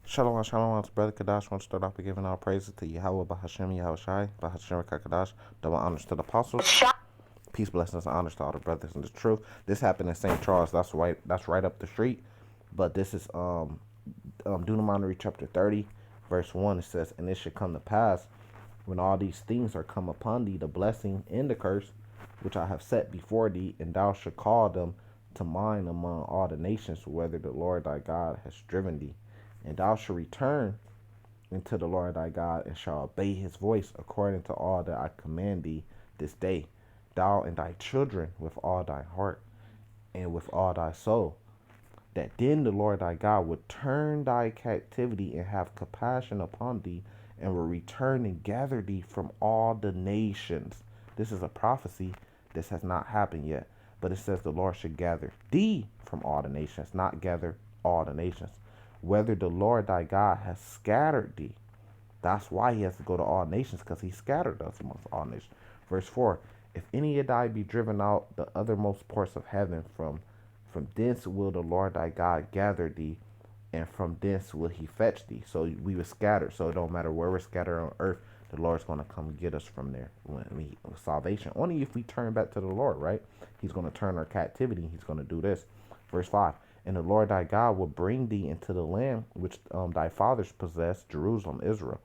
Shalom, shalom, it's Brother Kadash. I want to start off by giving all praises to Yahweh, Bahashem, Yahushai, Bahashem, Kadash, double honors to the apostles. Peace, blessings, and honors to all the brothers in the truth. This happened in St. Charles. That's right up the street. But this is Deuteronomy chapter 30, verse 1. It says, "And it should come to pass, when all these things are come upon thee, the blessing and the curse, which I have set before thee, and thou shalt call them to mind among all the nations, whether the Lord thy God has driven thee. And thou shalt return unto the Lord thy God, and shalt obey his voice according to all that I command thee this day, thou and thy children with all thy heart and with all thy soul, that then the Lord thy God would turn thy captivity and have compassion upon thee, and will return and gather thee from all the nations." This is a prophecy. This has not happened yet, but it says the Lord should gather thee from all the nations, not gather all the nations. Whether the Lord thy God has scattered thee. That's why he has to go to all nations, because he scattered us amongst all nations. Verse 4, "If any of thy be driven out the othermost parts of heaven, from thence will the Lord thy God gather thee, and from thence will he fetch thee." So we were scattered. So it don't matter where we're scattered on earth, the Lord's going to come get us from there. Salvation. Only if we turn back to the Lord, right? He's going to turn our captivity. He's going to do this. Verse 5, "And the Lord thy God will bring thee into the land which thy fathers possessed, Jerusalem, Israel,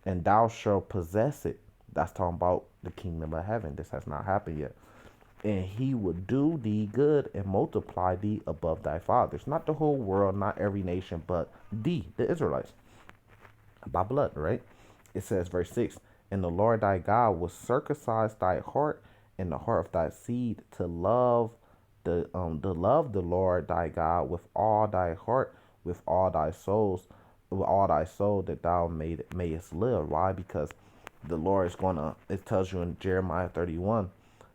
and thou shalt possess it." That's talking about the kingdom of heaven. This has not happened yet. "And he will do thee good and multiply thee above thy fathers." Not the whole world, not every nation, but thee, the Israelites, by blood, right? It says, verse 6, "And the Lord thy God will circumcise thy heart and the heart of thy seed to love the Lord thy God with all thy heart, with all thy souls, with all thy soul, that thou mayest live." Why? Because the Lord is gonna. It tells you in Jeremiah 31.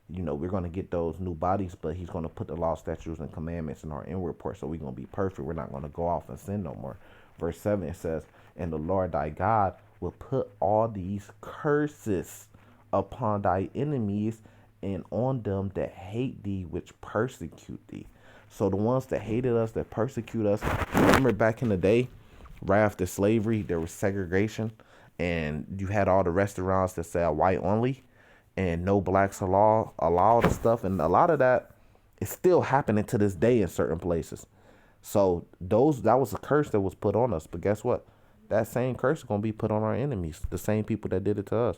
We're gonna get those new bodies, but He's gonna put the law, statutes, and commandments in our inward part, so we're gonna be perfect. We're not gonna go off and sin no more. Verse 7, it says, "And the Lord thy God will put all these curses upon thy enemies, and on them that hate thee, which persecute thee." So the ones that hated us, that persecute us. Remember back in the day, right after slavery, there was segregation, and you had all the restaurants that said white only, and no blacks allowed and stuff, and a lot of that is still happening to this day in certain places. So that was a curse that was put on us. But guess what? That same curse is going to be put on our enemies, the same people that did it to us.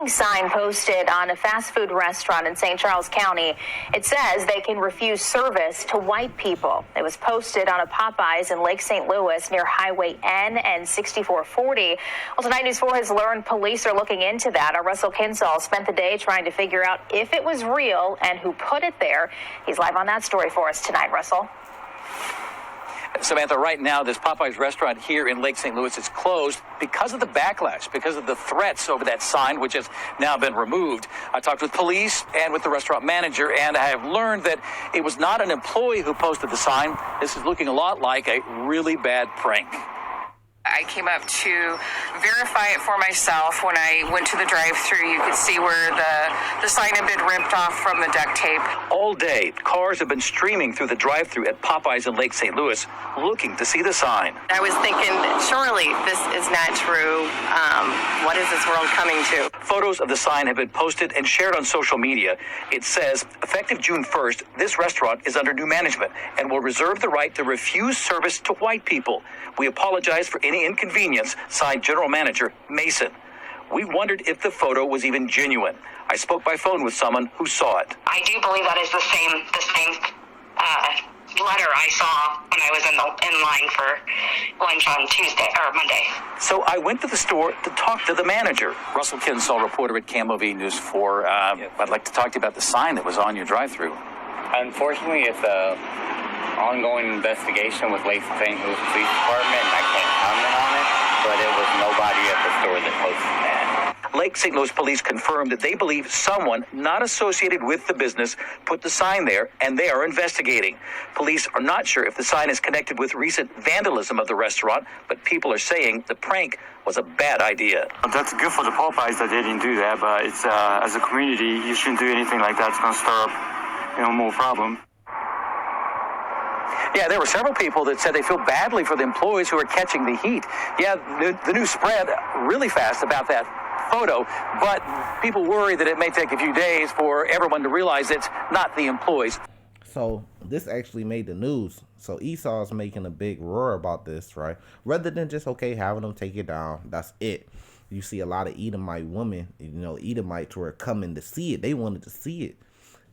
Sign posted on a fast food restaurant in St. Charles County. It says they can refuse service to white people. It was posted on a Popeyes in Lake St. Louis near Highway N and 6440. Well, tonight News 4 has learned police are looking into that. Our Russell Kinsall spent the day trying to figure out if it was real and who put it there. He's live on that story for us tonight. Russell. Samantha, right now, this Popeyes restaurant here in Lake St. Louis is closed because of the backlash, because of the threats over that sign, which has now been removed. I talked with police and with the restaurant manager, and I have learned that it was not an employee who posted the sign. This is looking a lot like a really bad prank. I came up to verify it for myself. When I went to the drive-thru, you could see where the sign had been ripped off from the duct tape. All day, cars have been streaming through the drive-thru at Popeyes in Lake St. Louis, looking to see the sign. I was thinking, surely this is not true. What is this world coming to? Photos of the sign have been posted and shared on social media. It says, effective June 1st, this restaurant is under new management and will reserve the right to refuse service to white people. We apologize for any inconvenience, signed General Manager Mason. We wondered if the photo was even genuine. I spoke by phone with someone who saw it. I do believe that is the same letter I saw when I was in line for lunch on Tuesday or Monday. So I went to the store to talk to the manager. Russell Kinsall, reporter at KMOV News 4. I'd like to talk to you about the sign that was on your drive-thru. Unfortunately, it's a ongoing investigation with Lake St. Louis Police Department, and I can't comment on it, but it was nobody at the store that posted that. Lake St. Louis police confirmed that they believe someone not associated with the business put the sign there, and they are investigating. Police are not sure if the sign is connected with recent vandalism of the restaurant, but people are saying the prank was a bad idea. That's good for the Popeyes that they didn't do that, but it's as a community, you shouldn't do anything like that. It's going to stir up, more problem. Yeah, there were several people that said they feel badly for the employees who are catching the heat. Yeah, the news spread really fast about that photo, but people worry that it may take a few days for everyone to realize it's not the employees. So this actually made the news. So Esau's making a big roar about this, right? Rather than just, okay, having them take it down, that's it. You see a lot of Edomite women, Edomites who are coming to see it. They wanted to see it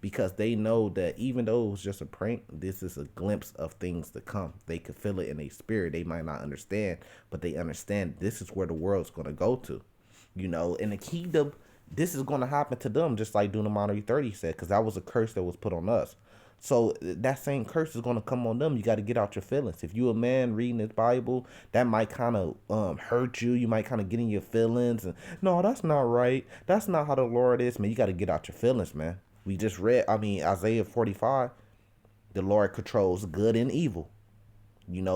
because they know that even though it was just a prank, this is a glimpse of things to come. They could feel it in their spirit. They might not understand, but they understand this is where the world's going to go to. In the kingdom, this is going to happen to them, just like Deuteronomy 30 said, because that was a curse that was put on us. So that same curse is going to come on them. You got to get out your feelings. If you a man reading this Bible, that might kind of hurt you. You might kind of get in your feelings. And no, that's not right. That's not how the Lord is, man. You got to get out your feelings, man. We just read, Isaiah 45, the Lord controls good and evil.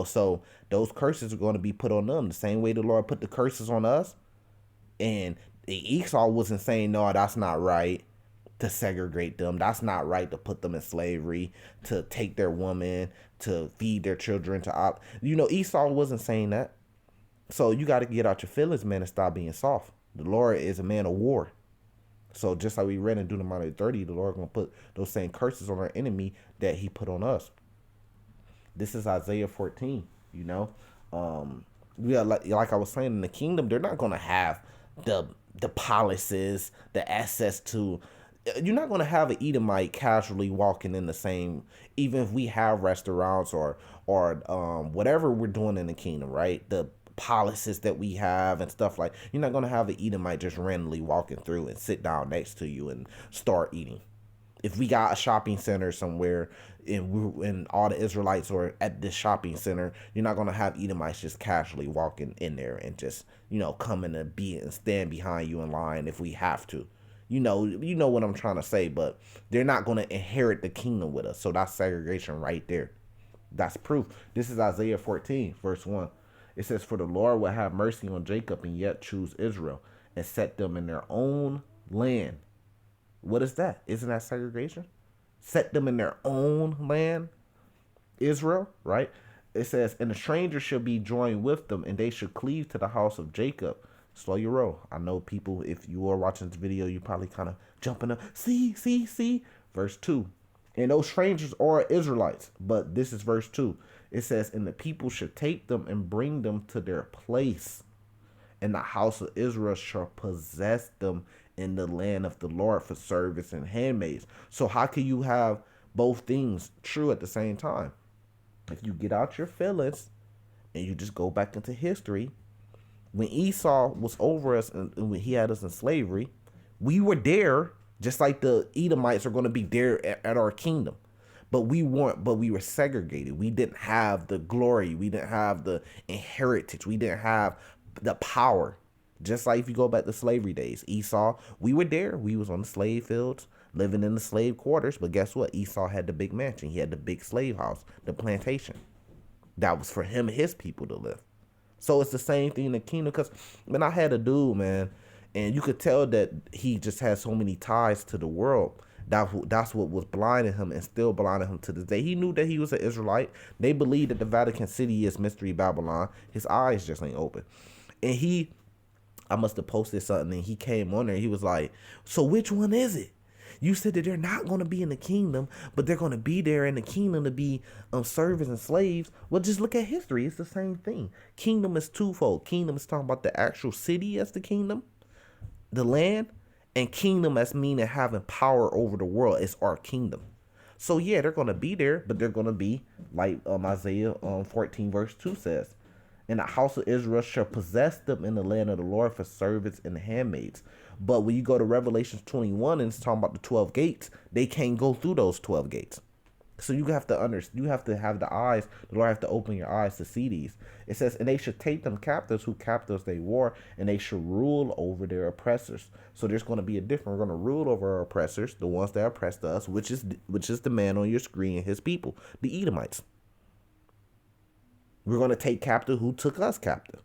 So those curses are going to be put on them the same way the Lord put the curses on us. And Esau wasn't saying, no, that's not right to segregate them. That's not right to put them in slavery, to take their woman, to feed their children, Esau wasn't saying that. So you got to get out your feelings, man, and stop being soft. The Lord is a man of war. So just like we read in Deuteronomy 30, the Lord going to put those same curses on our enemy that he put on us. This is Isaiah 14, like I was saying, in the kingdom, they're not going to have the policies, the access to. You're not going to have an Edomite casually walking in the same, even if we have restaurants or whatever we're doing in the kingdom, right? The policies that we have and stuff like, you're not going to have an Edomite just randomly walking through and sit down next to you and start eating. If we got a shopping center somewhere and all the Israelites are at this shopping center, you're not going to have Edomites just casually walking in there and just, coming to be and stand behind you in line if we have to. You know what I'm trying to say, but they're not going to inherit the kingdom with us. So that's segregation right there. That's proof. This is Isaiah 14, verse 1. It says, for the Lord will have mercy on Jacob and yet choose Israel and set them in their own land. What is that? Isn't that segregation? Set them in their own land, Israel, right? It says, and the stranger shall be joined with them, and they shall cleave to the house of Jacob. Slow your roll. I know people, if you are watching this video, you're probably kind of jumping up. See. Verse 2. And those strangers are Israelites. But this is verse 2. It says, and the people should take them and bring them to their place. And the house of Israel shall possess them in the land of the Lord for service and handmaids. So how can you have both things true at the same time? If you get out your feelings and you just go back into history, when Esau was over us and when he had us in slavery, we were there just like the Edomites are going to be there at our kingdom. But we weren't, but we were segregated. We didn't have the glory. We didn't have the inheritance. We didn't have the power. Just like if you go back to slavery days, Esau, we were there. We was on the slave fields, living in the slave quarters. But guess what? Esau had the big mansion. He had the big slave house, the plantation. That was for him and his people to live. So it's the same thing in the kingdom. Because, man, I had a dude, man, and you could tell that he just had so many ties to the world. That's what was blinding him and still blinding him to this day. He knew that he was an Israelite. They believe that the Vatican City is Mystery Babylon. His eyes just ain't open. And I must have posted something, and he came on there. And he was like, so which one is it? You said that they're not going to be in the kingdom, but they're going to be there in the kingdom to be servants and slaves. Well, just look at history. It's the same thing. Kingdom is twofold. Kingdom is talking about the actual city as the kingdom, the land, and kingdom as meaning having power over the world is our kingdom. So, yeah, they're going to be there, but they're going to be, like Isaiah 14 verse 2 says, and the house of Israel shall possess them in the land of the Lord for servants and handmaids. But when you go to Revelation 21 and it's talking about the 12 gates, they can't go through those 12 gates. So you have to you have to have the eyes. The Lord have to open your eyes to see these. It says, and they should take them captives who captives they were, and they should rule over their oppressors. So there's going to be a different. We're going to rule over our oppressors, the ones that oppressed us, which is the man on your screen and his people, the Edomites. We're going to take captive who took us captive.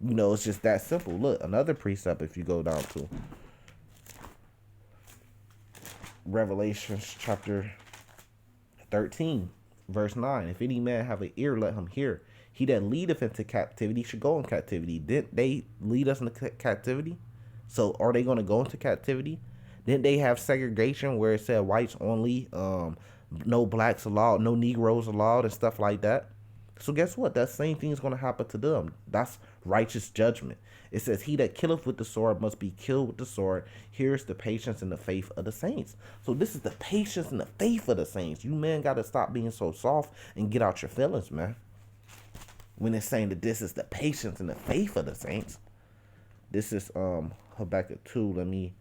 It's just that simple. Look, another precept, if you go down to Revelation chapter 13, Verse 9, if any man have an ear, let him hear. He that leadeth into captivity should go in captivity. Didn't they lead us into captivity? So are they going to go into captivity? Didn't they have segregation where it said whites only, no blacks allowed, no Negroes allowed, and stuff like that? So guess what? That same thing is going to happen to them. That's righteous judgment. It says, he that killeth with the sword must be killed with the sword. Here's the patience and the faith of the saints. So this is the patience and the faith of the saints. You men got to stop being so soft and get out your feelings, man. When it's saying that this is the patience and the faith of the saints. This is Habakkuk 2. Let me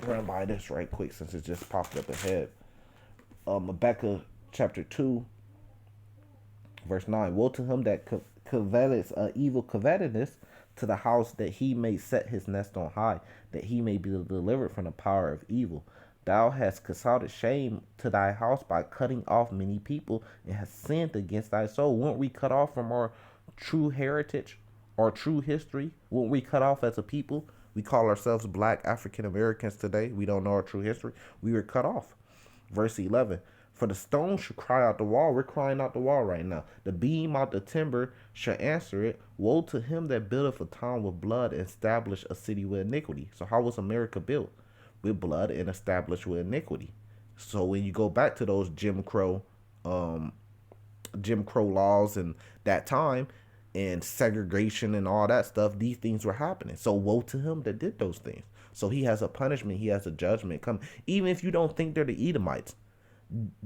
run by this right quick since it just popped up ahead. Habakkuk chapter 2, verse 9. Woe to him that coveteth evil covetousness, to the house that he may set his nest on high, that he may be delivered from the power of evil. Thou hast consulted shame to thy house by cutting off many people, and hast sinned against thy soul. Won't we cut off from our true heritage, our true history? Won't we cut off as a people? We call ourselves black African Americans today. We don't know our true history. We were cut off. Verse 11. For the stone should cry out the wall. We're crying out the wall right now. The beam out the timber shall answer it. Woe to him that buildeth a town with blood and establish a city with iniquity. So how was America built? With blood and established with iniquity. So when you go back to those Jim Crow laws and that time and segregation and all that stuff, these things were happening. So woe to him that did those things. So he has a punishment. He has a judgment coming. Even if you don't think they're the Edomites,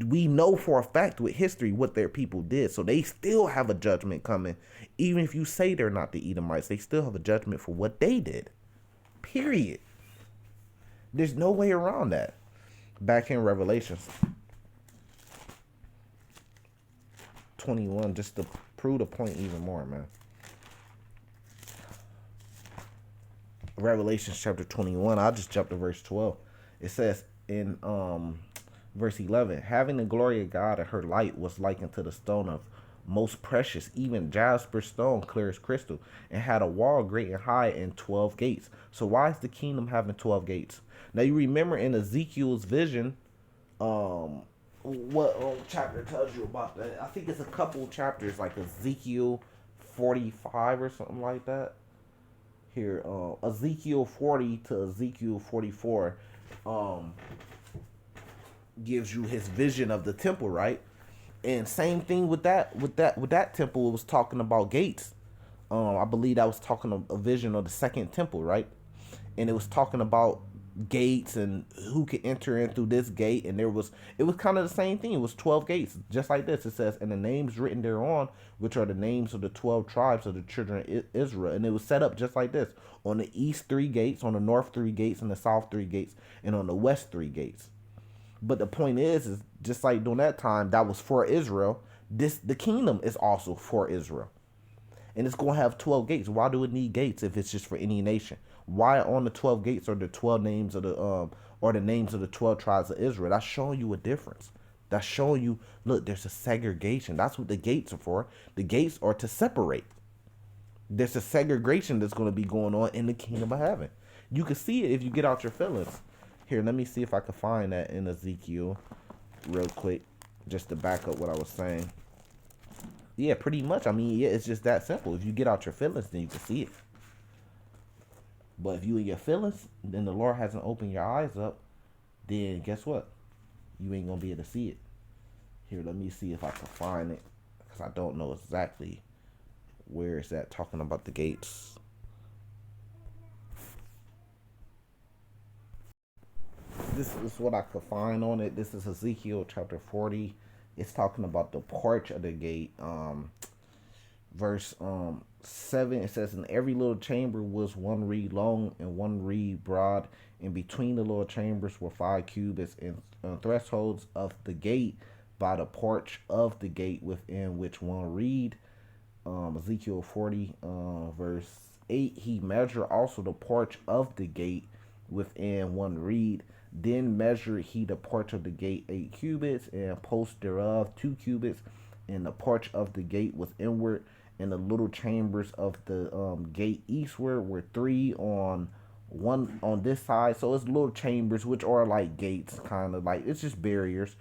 we know for a fact with history what their people did. So they still have a judgment coming. Even if you say they're not the Edomites, they still have a judgment for what they did. Period. There's no way around that. Back in Revelations 21, just to prove the point even more, man. Revelation chapter 21, I'll just jump to verse 12. It says in verse 11, having the glory of God, and her light was likened to the stone of most precious, even jasper stone, clear as crystal, and had a wall great and high and 12 gates. So why is the kingdom having 12 gates? Now you remember in Ezekiel's vision, what chapter tells you about that? I think it's a couple chapters, like Ezekiel 45 or something like that. Here, Ezekiel 40 to Ezekiel 44 gives you his vision of the temple, right? And same thing with that temple. It was talking about gates. I believe that was talking of a vision of the second temple, right? And it was talking about gates and who could enter in through this gate, and it was kind of the same thing. It was 12 gates, just like this. It says, and the names written thereon, which are the names of the 12 tribes of the children of Israel. And it was set up just like this: on the east 3 gates, on the north 3 gates, and the south 3 gates, and on the west 3 gates. But the point is just like during that time, that was for Israel. The kingdom is also for Israel. And it's going to have 12 gates. Why do it need gates if it's just for any nation? Why on the 12 gates are the 12 names of the names of the 12 tribes of Israel? That's showing you a difference. That's showing you, look, there's a segregation. That's what the gates are for. The gates are to separate. There's a segregation that's going to be going on in the kingdom of heaven. You can see it if you get out your feelings. Here, let me see if I can find that in Ezekiel real quick, just to back up what I was saying. Yeah, pretty much. I mean, yeah, it's just that simple. If you get out your feelings, then you can see it. But if you in your feelings, then the Lord hasn't opened your eyes up, then guess what? You ain't going to be able to see it. Here, let me see if I can find it, because I don't know exactly where it's at, talking about the gates. This is what I could find on it. This is Ezekiel chapter 40. It's talking about the porch of the gate. Verse 7, it says, and every little chamber was 1 reed long and 1 reed broad, and between the little chambers were 5 cubits, and thresholds of the gate by the porch of the gate within which 1 reed. Ezekiel 40, verse 8, he measured also the porch of the gate within 1 reed. Then measured he the porch of the gate 8 cubits, and posts thereof 2 cubits, and the porch of the gate was inward, and the little chambers of the gate eastward were 3 on this side. So it's little chambers, which are like gates, kind of like, it's just barriers.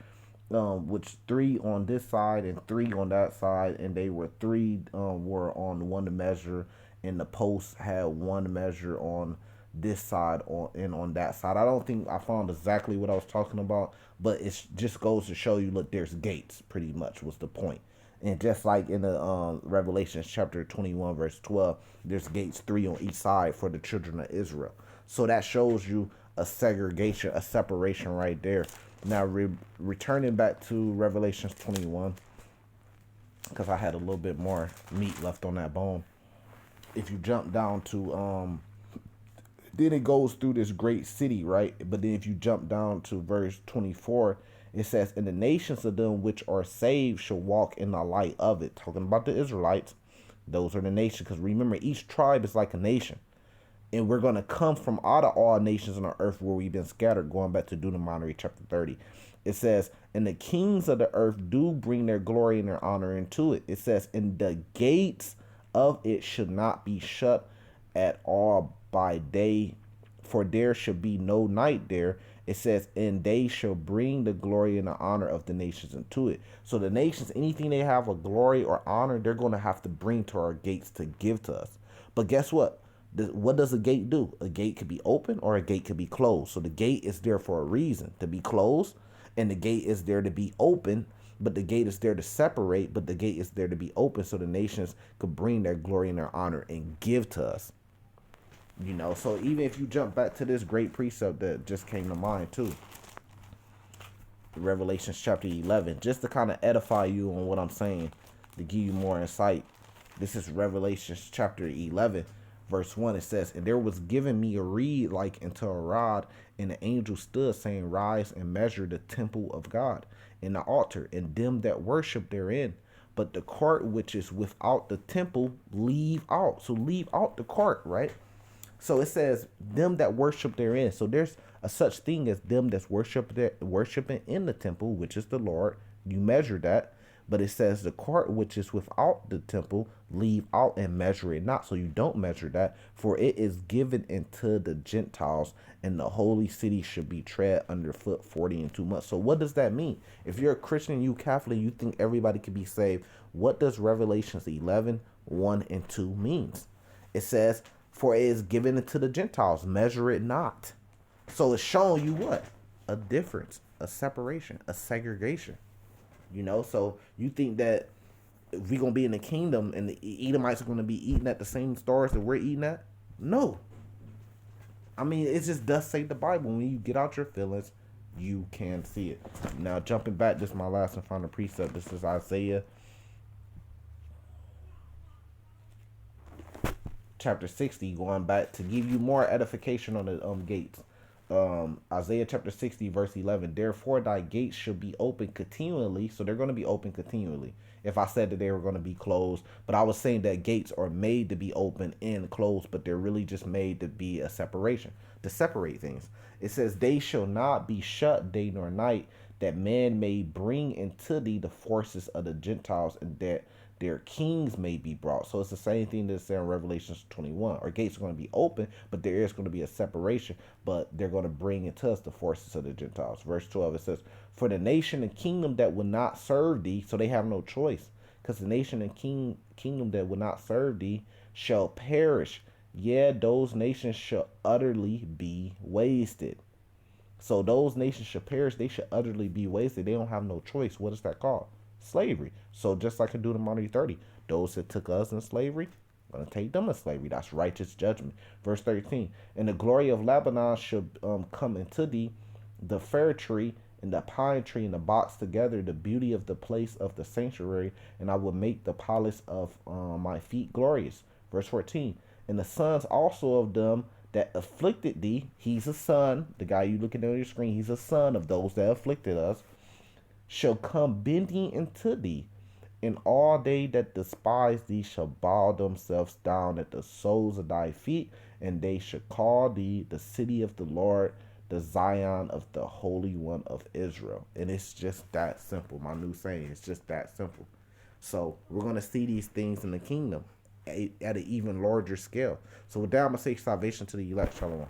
which 3 on this side and 3 on that side, and they were 3 were on one measure, and the posts had one measure on this side on that side. I don't think I found exactly what I was talking about, but it just goes to show you, look, there's gates. Pretty much was the point. And just like in the Revelation chapter 21 verse 12, there's gates 3 on each side for the children of Israel. So that shows you a segregation, a separation right there. Now, returning back to Revelations 21, because I had a little bit more meat left on that bone. If you jump down to, then it goes through this great city, right? But then if you jump down to verse 24, it says, and the nations of them which are saved shall walk in the light of it. Talking about the Israelites. Those are the nations. Because remember, each tribe is like a nation. And we're going to come from out of all nations on the earth where we've been scattered, going back to Deuteronomy chapter 30. It says, and the kings of the earth do bring their glory and their honor into it. It says, and the gates of it should not be shut at all by day, for there should be no night there. It says, and they shall bring the glory and the honor of the nations into it. So the nations, anything they have a glory or honor, they're going to have to bring to our gates to give to us. But guess what? What does a gate do? A gate could be open or a gate could be closed. So the gate is there for a reason, to be closed, and the gate is there to be open, but the gate is there to separate, but the gate is there to be open so the nations could bring their glory and their honor and give to us. You know, so even if you jump back to this great precept that just came to mind too, Revelation chapter 11, just to kind of edify you on what I'm saying, to give you more insight. This is Revelation chapter 11. Verse 1, it says, and there was given me a reed like unto a rod, and the angel stood, saying, rise and measure the temple of God, and the altar, and them that worship therein. But the court which is without the temple leave out. So leave out the court, right? So it says, them that worship therein. So there's a such thing as them that's worshiping in the temple, which is the Lord. You measure that. But it says the court which is without the temple, leave out and measure it not. So you don't measure that, for it is given into the Gentiles, and the holy city should be tread underfoot 40 and 2 months. So what does that mean? If you're a Christian, you Catholic, you think everybody can be saved. What does Revelations 11, 1 and 2 means? It says, for it is given into the Gentiles, measure it not. So it's showing you what? A difference, a separation, a segregation. You know, so you think that if we're going to be in the kingdom and the Edomites are going to be eating at the same stores that we're eating at? No. I mean, it just does say the Bible. When you get out your feelings, you can see it. Now, jumping back, this is my last and final precept. This is Isaiah chapter 60, going back to give you more edification on the gates. Isaiah chapter 60 verse 11, therefore thy gates shall be open continually. So they're going to be open continually. If I said that they were going to be closed, but I was saying that gates are made to be open and closed, but they're really just made to be a separation, to separate things. It says, they shall not be shut day nor night, that man may bring into thee the forces of the Gentiles, and that their kings may be brought. So it's the same thing that's in Revelation 21. Our gates are going to be open, but there is going to be a separation, but they're going to bring into us the forces of the Gentiles. Verse 12, it says, for the nation and kingdom that will not serve thee, so they have no choice, because the nation and kingdom that will not serve thee shall perish. Yeah, those nations shall utterly be wasted. So those nations shall perish. They should utterly be wasted. They don't have no choice. What is that called? Slavery. So just like in Deuteronomy 30, those that took us in slavery, going to take them in slavery. That's righteous judgment. Verse 13, and the glory of Lebanon shall come into thee, the fir tree and the pine tree and the box together, the beauty of the place of the sanctuary, and I will make the palace of my feet glorious. Verse 14, and the sons also of them that afflicted thee, he's a son, the guy you looking at on your screen, he's a son of those that afflicted us, shall come bending into thee, and all they that despise thee shall bow themselves down at the soles of thy feet, and they shall call thee the city of the Lord, the Zion of the Holy One of Israel. And it's just that simple. My new saying, it's just that simple. So we're going to see these things in the kingdom at an even larger scale. So with that, I'm going to say salvation to the elect. Shalom.